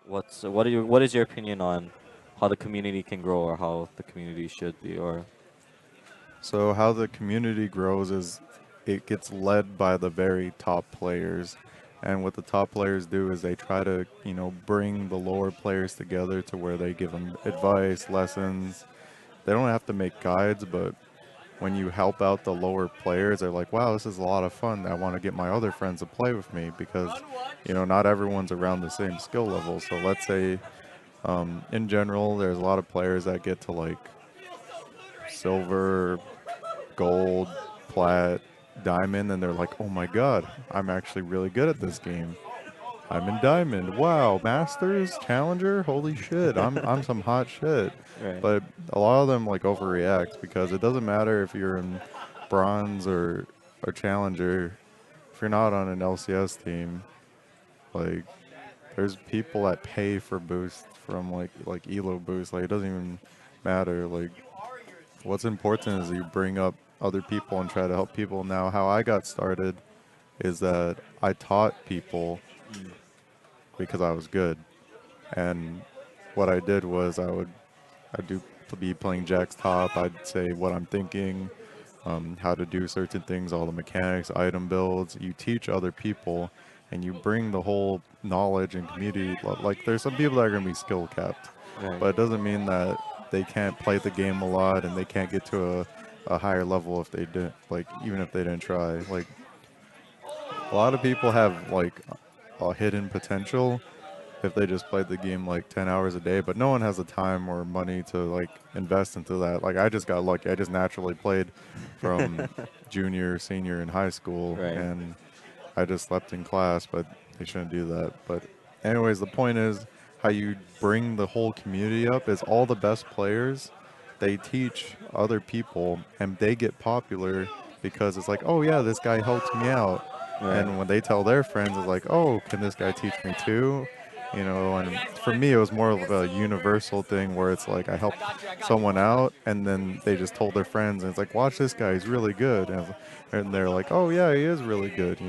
What is your opinion on how the community can grow or how the community should be? Or So how the community grows is it gets led by the very top players. And what the top players do is they try to, bring the lower players together to where they give them advice, lessons. They don't have to make guides, but when you help out the lower players, they're like, wow, this is a lot of fun. I want to get my other friends to play with me because, not everyone's around the same skill level. So let's say, in general, there's a lot of players that get to like silver, gold, plat, diamond, and they're like, oh my god, I'm actually really good at this game. I'm in diamond. Wow, masters, challenger, holy shit, I'm some hot shit. right, But a lot of them like overreact because it doesn't matter if you're in bronze or challenger. If you're not on an LCS team, like there's people that pay for boost from like elo boost. Like it doesn't even matter. Like what's important is you bring up other people and try to help people. Now, how I got started is that I taught people mm, because I was good. And what I did was I'd do be playing Jack's top. I'd say what I'm thinking, how to do certain things, all the mechanics, item builds. You teach other people, and you bring the whole knowledge and community. Like there's some people that are gonna be skill capped, right, but it doesn't mean that they can't play the game a lot and they can't get to a higher level if they didn't like even if they didn't try. Like a lot of people have like a hidden potential if they just played the game like 10 hours a day, but no one has the time or money to like invest into that. Like I just got lucky. I just naturally played from junior, senior in high school right. and I just slept in class, but they shouldn't do that. But anyways, the point is how you bring the whole community up is all the best players, they teach other people and they get popular because it's like, oh yeah, this guy helped me out. Right. And when they tell their friends, it's like, oh, can this guy teach me too? And for me, it was more of a universal thing where it's like I helped someone out, and then they just told their friends, and it's like, watch this guy, he's really good, and they're like, oh yeah, he is really good.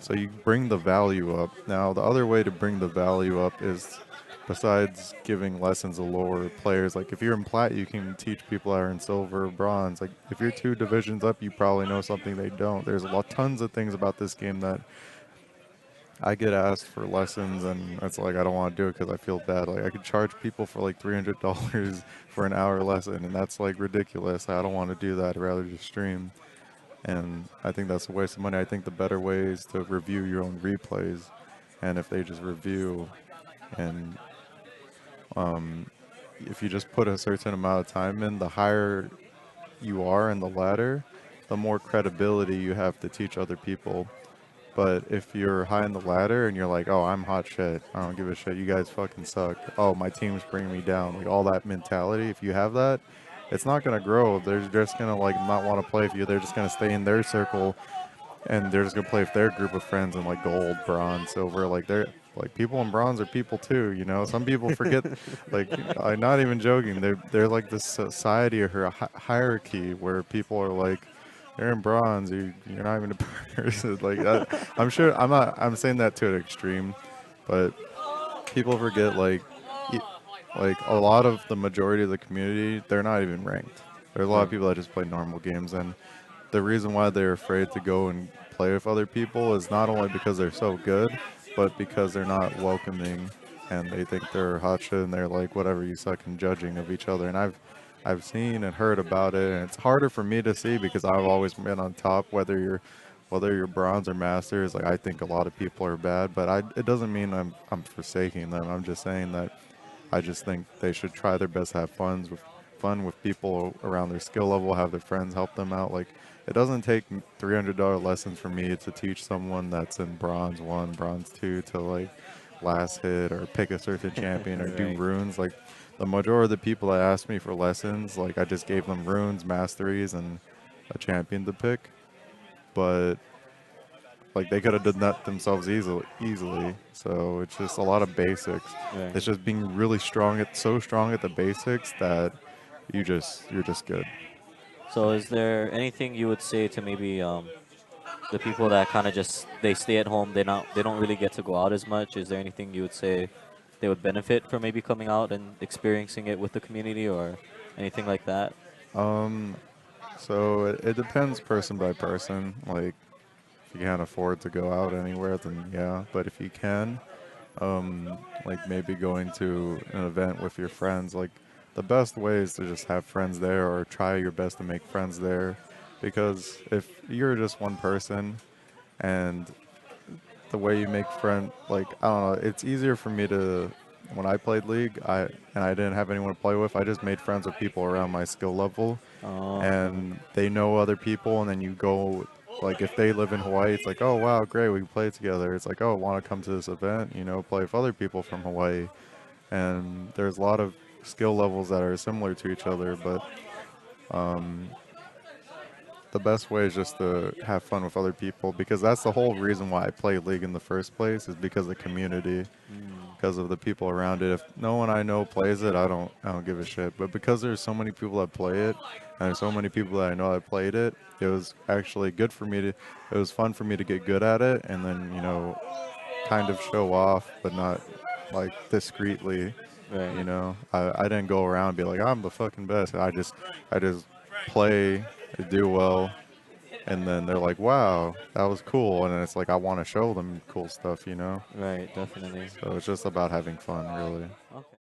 So you bring the value up. Now, the other way to bring the value up is besides giving lessons to lower players. Like if you're in plat, you can teach people that are in silver or bronze. Like if you're two divisions up, you probably know something they don't. There's tons of things about this game that I get asked for lessons, and it's like I don't want to do it because I feel bad. Like I could charge people for like $300 for an hour lesson, and that's like ridiculous. I don't want to do that. I'd rather just stream. And I think that's a waste of money. I think the better way is to review your own replays. And if they just review and if you just put a certain amount of time in, the higher you are in the ladder, the more credibility you have to teach other people. But if you're high in the ladder and you're like, oh, I'm hot shit, I don't give a shit, you guys fucking suck. Oh, my team's bringing me down. Like all that mentality, if you have that, it's not gonna grow. They're just gonna like not want to play with you. They're just gonna stay in their circle and they're just gonna play with their group of friends in like gold, bronze, silver. Like they're like people in bronze are people too. Some people forget. Like I'm not even joking. They're like this society or a hierarchy where people are like, you're in bronze. You're not even a person. Like I'm sure I'm not. I'm saying that to an extreme, but people forget e- like a lot of the majority of the community they're not even ranked. There's a lot of Right. people that just play normal games and the reason why they're afraid to go and play with other people is not only because they're so good, but because they're not welcoming and they think they're hot shit and they're like whatever you suck and judging of each other. And I've seen and heard about it and it's harder for me to see because I've always been on top whether you're bronze or masters. Like I think a lot of people are bad, but it doesn't mean I'm forsaking them. I'm just saying that I just think they should try their best to have fun with people around their skill level, have their friends help them out. Like it doesn't take $300 lessons for me to teach someone that's in bronze one, bronze two to like last hit or pick a certain champion or do Right. runes. Like the majority of the people that asked me for lessons, like I just gave them runes, masteries, and a champion to pick. But like they could have done that themselves easily. So it's just a lot of basics. Right. It's just being really so strong at the basics that you're just good. So, is there anything you would say to maybe the people that kind of just they stay at home, they don't really get to go out as much? Is there anything you would say they would benefit from maybe coming out and experiencing it with the community or anything like that? Um, so it depends person by person. Like, if you can't afford to go out anywhere, then yeah. But if you can, like maybe going to an event with your friends, like the best way is to just have friends there or try your best to make friends there. Because if you're just one person and the way you make friend, like I don't know, it's easier for me to when I played League, I didn't have anyone to play with. I just made friends with people around my skill level, Oh, and they know other people, and then you go. Like if they live in Hawaii, it's like, oh wow, great, we can play together. It's like, oh, want to come to this event? You know, play with other people from Hawaii, and there's a lot of skill levels that are similar to each other, but the best way is just to have fun with other people because that's the whole reason why I play League in the first place is because of the community, mm, because of the people around it. If no one I know plays it, I don't give a shit. But because there's so many people that play it, and there's so many people that I know that played it, it was actually good for me to. It was fun for me to get good at it, and then kind of show off, but not like discreetly. right. I didn't go around and be like I'm the fucking best. I just play, do well, and then they're like, "Wow, that was cool," and then it's like I want to show them cool stuff. Right, definitely. So it's just about having fun, really. Okay.